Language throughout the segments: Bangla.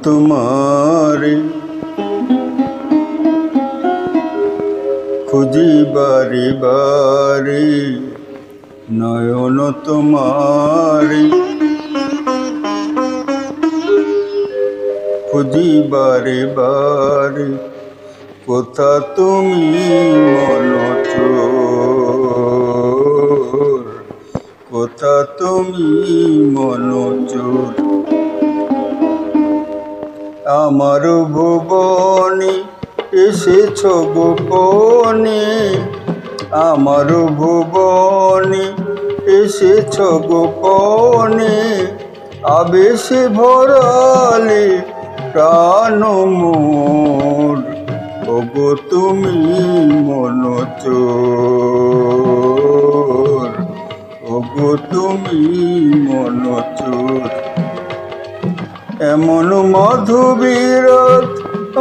তোমারে খুঁজি বারে বারে, নয়ন তোমারে খুঁজি বারে বারে, কোথা তুমি মনচোর, কোথা তুমি মনচোর। আমার ভুবনে এসেছ গোপনে, আমার ভুবনে এসেছ গোপনে, আবেশে ভরালে প্রাণ মোর, ওগো তুমি মনচোর, ওগো তুমি মনচোর। এমন মাধবীরাত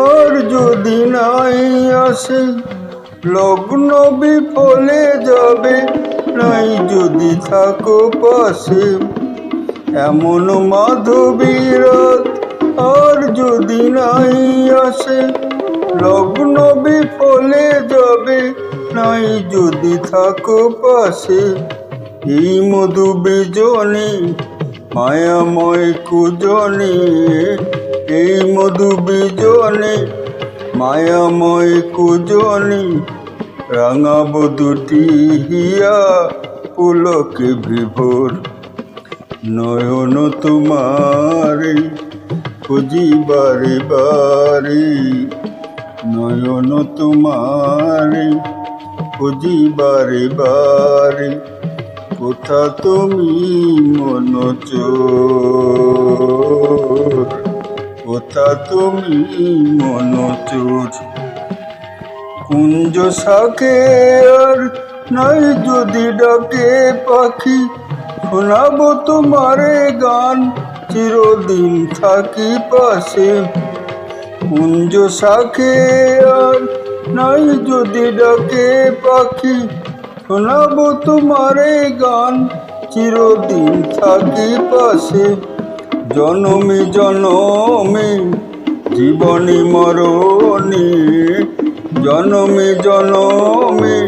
আর যদি নাই আসে, লগ্ন বিফলে যাবে নাই যদি থাকো পাশে। এমন মাধবীরাত আর যদি নাই আসে, লগ্ন বিফলে যাবে নাই যদি থাকো পাশে। এই মধু বিজনে মায়াময় কুজনে, এই মধু বিজনে মায়াময় কুজনে, রাঙাব দুটি হিয়া পুলকে বিভোর। নয়ন তোমারে খুঁজি বারে বারে, নয়ন তোমারে খুঁজি বারে বারে, কোথা তুমি মনচোর, কোথা তুমি মনচোর। কুঞ্জ শাকে আর নাই যদি ডাকে পাখি, শোনাবো তোমারে গান চিরদিন থাকি পাশে। কুঞ্জ শাকে আর নাই যদি ডাকে পাখি, শোনাবো তোমারে গান চিরদিন থাকি পাশে। জনমে জনমে জীবনে মরণে, জনমে জনমে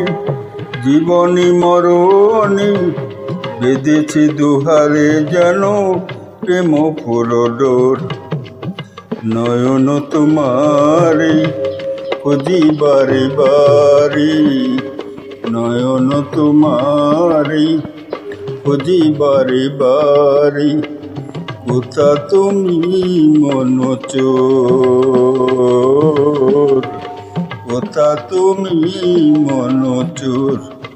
জীবনে মরণে, বেঁধেছে দুহারে যেন প্রেম পুরোডোর। নয়ন তোমারে খুঁজি বারে বারে, নয়ন তোমারে খুঁজি বারে বারে, কোথা তুমি মনচোর, কোথা তুমি মনচোর।